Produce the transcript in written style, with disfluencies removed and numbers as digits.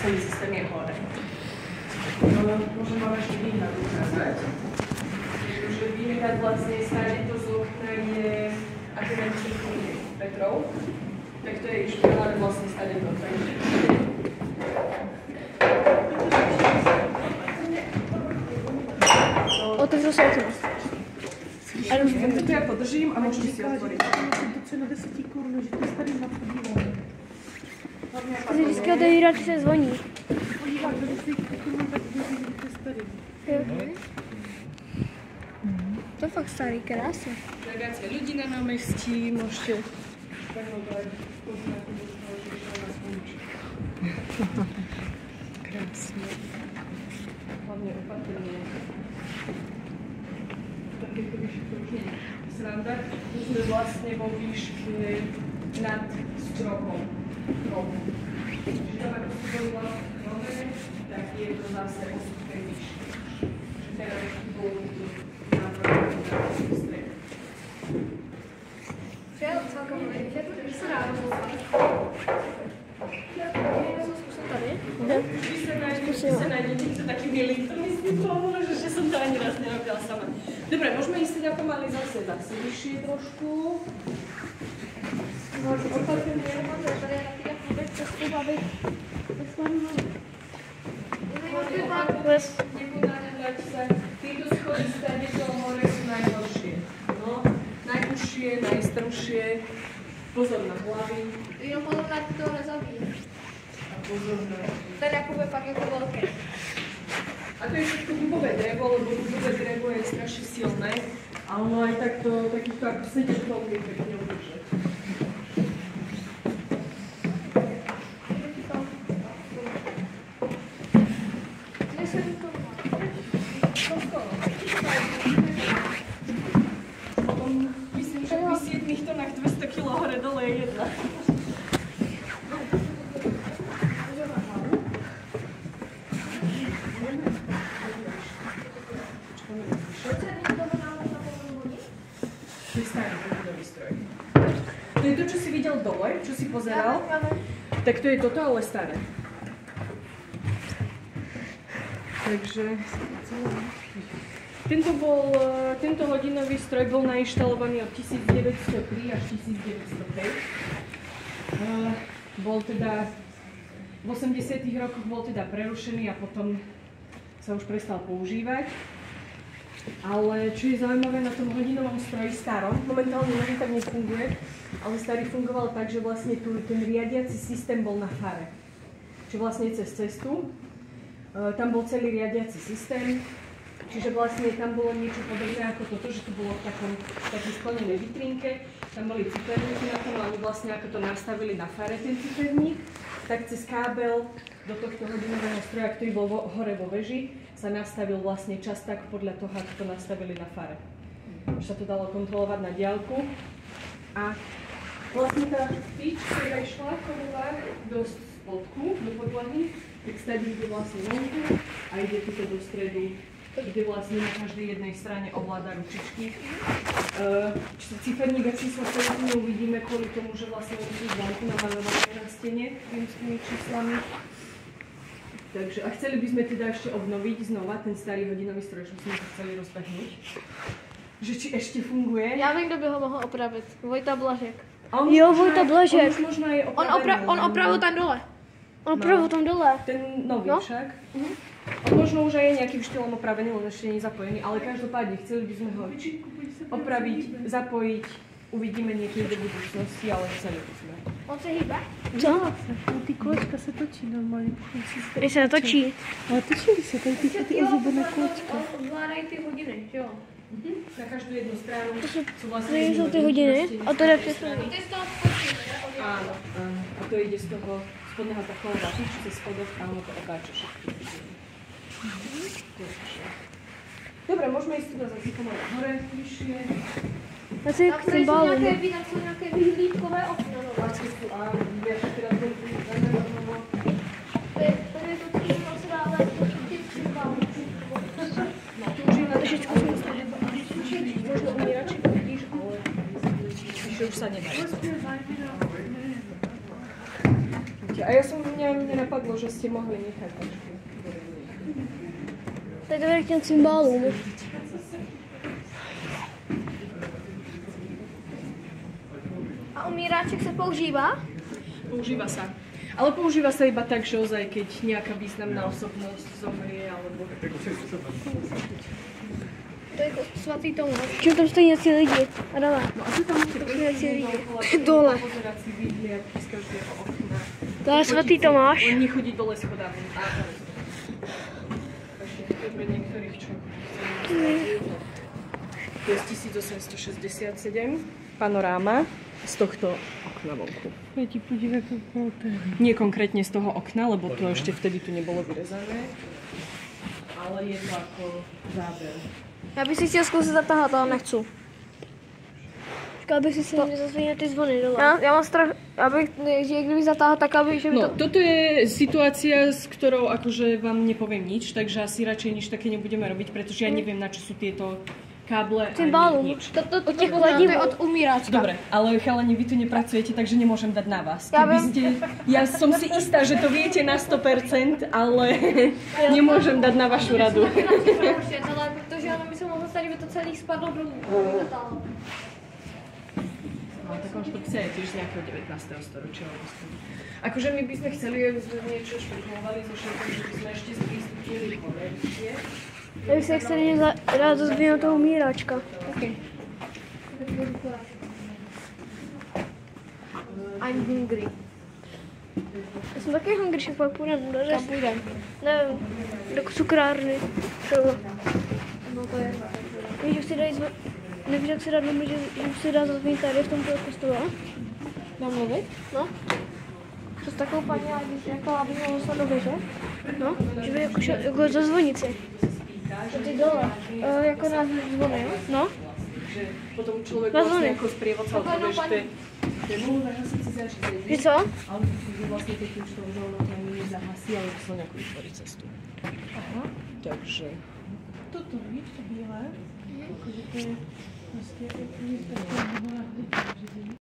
celý systém je hore. Môžem vám ešte výhľad ukázať. Pretože výhľad vlastne stále to z okna je akademických metrov. Tak to je ale vlastne stále to. Otevřu se okno. To ja podržím a môžete si otvoriť. To cena 10 korun, že to starý na podívání. Když vždycky otevírat se zvoní. Podívám, to 10 korun, tak věří, že to je starý. To je fakt starý, krásne. Viacej ľudí na námestí, môžete prehodovať krásne. Hlavne opatrne. Také to vyššie už nie sranda. My sme vlastne vo výške nad stropom. Čiže tam ako sú boli vlastne nové, tak je to zase o súdke vyššie. Čiže teraz ešte bolo na prvú strech. Že je celkom že se dá rozhodovat. Zkusím tady. Vy sa nájdete niekto taký milý, ktorý mi spýtoval, že som to ani raz nerobila sama. Dobre, môžeme ísť teda pomaly zase vyššie trošku. Opatrne, nemôže, tady je na tých vôbec cestu bavit. Neponáhľať sa. Tieto schody stade toho hore sú najhoršie. No, najúžšie, najstrmšie. Pozor na hlavy. Jenom pozor na to nezabíjí. A pozor na... Tady Jakube pak je to veľké. A to je všetko dubové drevo, lebo dubové drevo je strašne silné. A ono aj takto, takýchto ako 7 tón je pekne udržať. Myslím, že pri 7 tónach 200 kg hore dole je jedna. To je starý budový stroj. To je to, čo si videl dole, čo si pozeral. Tak to je toto, ale staré. Takže tento hodinový stroj bol nainštalovaný od 1903 až 1905. Bol teda v 80. rokoch bol teda prerušený a potom sa už prestal používať. Ale čo je zaujímavé na tom hodinovom stroji starom, momentálne nový tak nefunguje, ale starý fungoval tak, že vlastne ten riadiaci systém bol na fare. Čiže vlastne cez cestu. Tam bol celý riadiaci systém, čiže vlastne tam bolo niečo podobné ako toto, že to bolo v takej sklenenej vitrínke. Tam boli ciferníky na tom, ale vlastne ako to nastavili na fare ten ciferník, tak cez kábel do tohto hodinového stroja, ktorý bol hore vo veži, sa nastavil vlastne čas tak podľa toho, ako to nastavili na fare. Už sa to dalo kontrolovať na diaľku. A vlastne tá tyč, ktorá išla kovová do spodku, do podlahy, tak stade ide vlastne vonku a ide tuto do stredu, kde vlastne na každej jednej strane ovláda ručičky. Ciferník a číslo celé uvidíme kvôli tomu, že vlastne sú zvonku namalované na stene rímskymi číslami. Takže, a chceli by sme teda ešte obnoviť znova ten starý hodinový stroj, že by sme to chceli rozbehnúť. Že či ešte funguje. Já vím, kdo by ho mohl opravit. Vojta Blažek. Jo, Vojta Blažek. On už možno je opravený. On opravil tam dole. On opravil tam dole. Ten nový však. On možno už aj je nejakým štýlom opravený, on ešte nie je zapojený, ale každopádne chceli by sme ho opraviť, zapojiť. Uvidíme niekedy do budúcnosti, ale chceli by sme. On se hýbe? Co? Ty kolečka se točí normálně. Když se natočí. Ale točili se tady ty ozubené kolečka. Ovládají ty hodiny, jo? Na každú jednu stranu sú vlastne jsou ty hodiny a to jde přesně. Áno, áno. A to ide z toho spodného takového važiču, cez spodok a ono to otáča všetky. Dobre, môžeme ísť teda zase pomaly hore, vyššie. Tak tady jsou nějaké vyhlídkové okno. A ja teraz budem zamerať. Tady je to třeba se dá ale Trošičku som dostala. Možno umieraček vidíš, ale vyššie už sa nedá. A ja som, mňa napadlo, napadlo, že ste mohli nechať tačku. Tak to k těm cymbálům. A umíráček se používá? Používa sa. Ale používa sa iba tak, že ozaj, keď nejaká významná osobnosť zomrie, alebo... To je jako svatý Tomáš. Čím tam stojí nějací lidi? Adama. No a tu tam musíte nějací lidi. dole. Pozerať si výhliadky z každého okna. To je svatý Tomáš. Oni chodí dole schodami. Takže to je pre niektorých čo? To je z 1867. Panoráma z tohto okna vonku. Já ti podívej, jak to je. Nie konkrétne z toho okna, lebo to ešte vtedy tu nebolo vyrezané. Ale je to ako záber. Já bych si chtěl zkusit zatáhat, ale nechci. Říkal bych si někde zazvonit ty zvony dole. Já mám strach, že kdyby zatáhl tak, aby... Že by No, toto je situácia, s ktorou akože vám nepoviem nič, takže asi radšej nič také nebudeme robiť, pretože ja neviem, na čo sú tieto káble Cymbálu. ani nič. Od těch ledí od umíráčka. Dobre, ale chalani, vy tu nepracujete, takže nemôžem dať na vás. Ja som si istá, že to viete na 100%, ale nemôžem dať na vašu radu. Ale protože ono by se mohlo stát, že by to celý spadlo dolů. No, tá konštrukcia je tiež z nejakého 19. storočia. Akože my by sme chceli, aby sme niečo špekulovali so všetkým, že by sme ešte sprístupnili komercie. Já bych se extrémně rád dozvěděl toho umíráčka. Okay. I'm hungry. Já jsem taky hungry, že pak půjdem do řez. Kam půjdem? Nevím, do cukrárny. No to je. Víš, jak si dají nevíš, jak si dá domluvit, že si dá zazvonit tady v tomto kostele? Mám mluvit? No. To s takovou paní, jako aby mělo dostat do věže. No, že by jako, jako zazvonit si. Ty dole, jako na zvony, jo? No. Že potom človek vlastne ako sprievodca odpovie, že to je nové hasicí zařízení. Víš co? Ale že vlastne keď už to rovno to ani nezahasí, ale to sa nejako vytvorí cestu. Aha. Takže... Toto víš, to bílé? Jakože to je prostě, jak je to